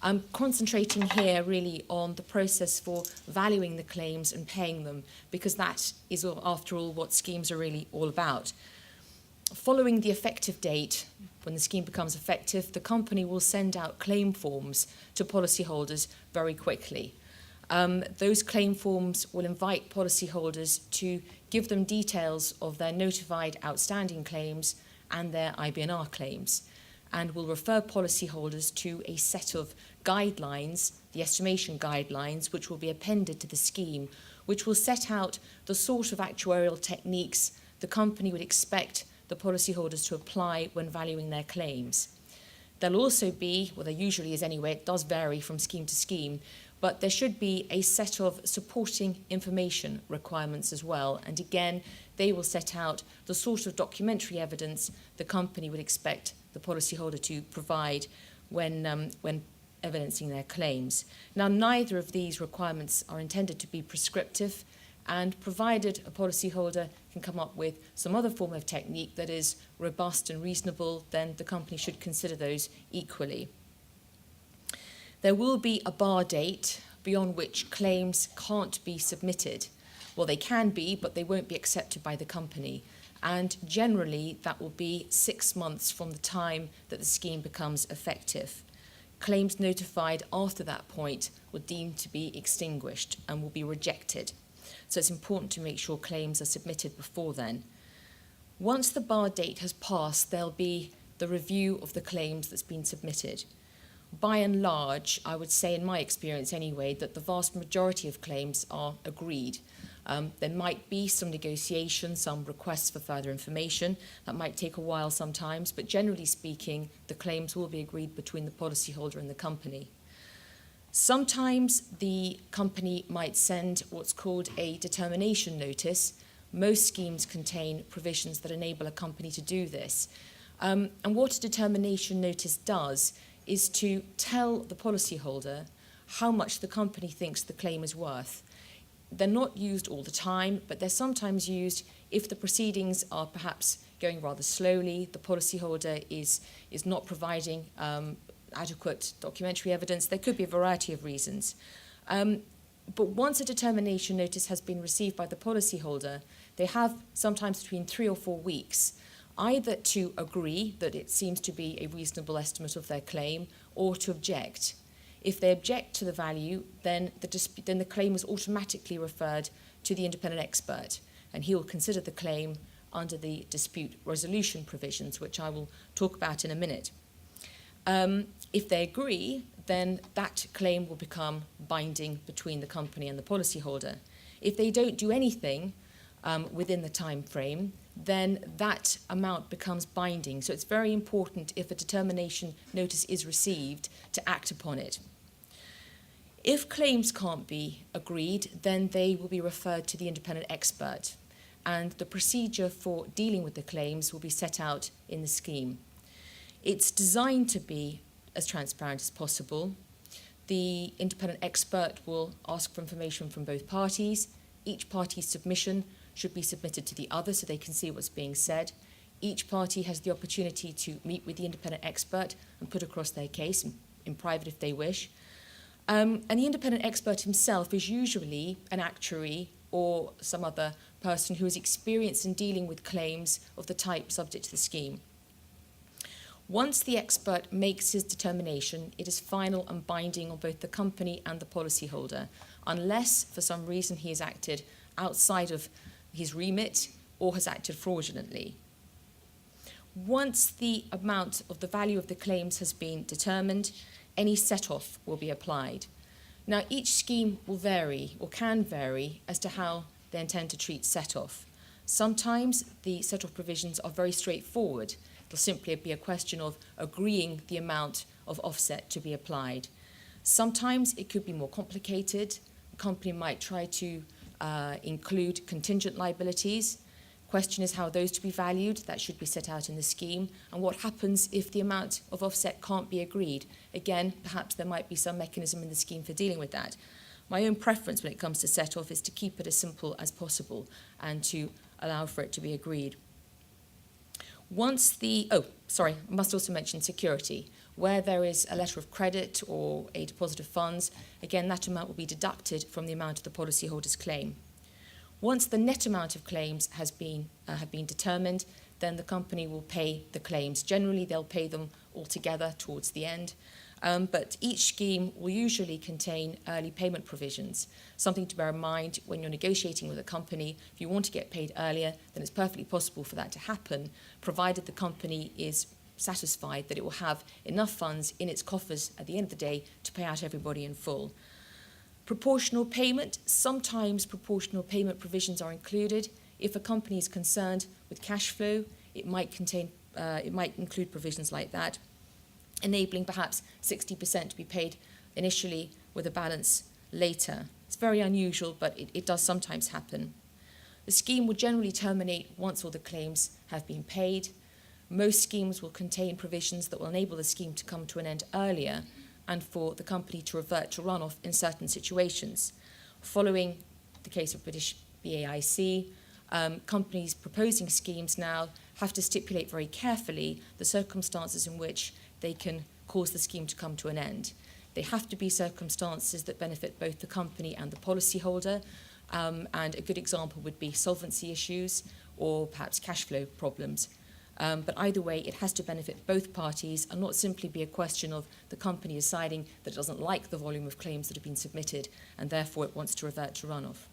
I'm concentrating here really on the process for valuing the claims and paying them, because that is, after all, what schemes are really all about. Following the effective date, when the scheme becomes effective, the company will send out claim forms to policyholders very quickly. Those claim forms will invite policyholders to give them details of their notified outstanding claims and their IBNR claims, and will refer policyholders to a set of guidelines, the estimation guidelines, which will be appended to the scheme, which will set out the sort of actuarial techniques the company would expect the policyholders to apply when valuing their claims. There'll also be, well, there usually is anyway, it does vary from scheme to scheme, but there should be a set of supporting information requirements as well. And again, they will set out the sort of documentary evidence the company would expect the policyholder to provide when evidencing their claims. Now, neither of these requirements are intended to be prescriptive, and provided a policyholder can come up with some other form of technique that is robust and reasonable, then the company should consider those equally. There will be a bar date beyond which claims can't be submitted. Well, they can be, but they won't be accepted by the company. And generally, that will be 6 months from the time that the scheme becomes effective. Claims notified after that point will deem to be extinguished and will be rejected. So it's important to make sure claims are submitted before then. Once the bar date has passed, there'll be the review of the claims that's been submitted. By and large, I would say in my experience anyway, that the vast majority of claims are agreed. There might be some negotiation, some requests for further information. That might take a while sometimes, but generally speaking, the claims will be agreed between the policyholder and the company. Sometimes the company might send what's called a determination notice. Most schemes contain provisions that enable a company to do this. And what a determination notice does is to tell the policyholder how much the company thinks the claim is worth. They're not used all the time, but they're sometimes used if the proceedings are perhaps going rather slowly, the policyholder is not providing adequate documentary evidence. There could be a variety of reasons. But once a determination notice has been received by the policyholder, they have sometimes between 3 or 4 weeks either to agree that it seems to be a reasonable estimate of their claim or to object. If they object to the value, then the claim is automatically referred to the independent expert, and he will consider the claim under the dispute resolution provisions, which I will talk about in a minute. If they agree, then that claim will become binding between the company and the policyholder. If they don't do anything within the time frame, then that amount becomes binding. So it's very important, if a determination notice is received, to act upon it. If claims can't be agreed, then they will be referred to the independent expert, and the procedure for dealing with the claims will be set out in the scheme. It's designed to be as transparent as possible. The independent expert will ask for information from both parties. Each party's submission should be submitted to the other so they can see what's being said. Each party has the opportunity to meet with the independent expert and put across their case in private if they wish. And the independent expert himself is usually an actuary or some other person who is experienced in dealing with claims of the type subject to the scheme. Once the expert makes his determination, it is final and binding on both the company and the policyholder, unless for some reason he has acted outside of his remit or has acted fraudulently. Once the amount of the value of the claims has been determined, any set-off will be applied. Now, each scheme will vary or can vary as to how they intend to treat set-off. Sometimes the set-off provisions are very straightforward. It'll simply be a question of agreeing the amount of offset to be applied. Sometimes it could be more complicated. The company might try to include contingent liabilities. Question is how those to be valued. That should be set out in the scheme. And what happens if the amount of offset can't be agreed? Again, perhaps there might be some mechanism in the scheme for dealing with that. My own preference when it comes to set-off is to keep it as simple as possible and to allow for it to be agreed. I must also mention security. Where there is a letter of credit or a deposit of funds, again, that amount will be deducted from the amount of the policyholder's claim. Once the net amount of claims have been determined, then the company will pay the claims. Generally, they'll pay them all together towards the end. But each scheme will usually contain early payment provisions. Something to bear in mind when you're negotiating with a company. If you want to get paid earlier, then it's perfectly possible for that to happen, provided the company is satisfied that it will have enough funds in its coffers at the end of the day to pay out everybody in full. Proportional payment. Sometimes proportional payment provisions are included. If a company is concerned with cash flow, it might include provisions like that, enabling perhaps 60% to be paid initially with a balance later. It's very unusual, but it does sometimes happen. The scheme will generally terminate once all the claims have been paid. Most schemes will contain provisions that will enable the scheme to come to an end earlier and for the company to revert to run-off in certain situations. Following the case of British BAIC, companies proposing schemes now have to stipulate very carefully the circumstances in which they can cause the scheme to come to an end. They have to be circumstances that benefit both the company and the policyholder, and a good example would be solvency issues or perhaps cash flow problems. But either way, it has to benefit both parties and not simply be a question of the company deciding that it doesn't like the volume of claims that have been submitted and therefore it wants to revert to run-off.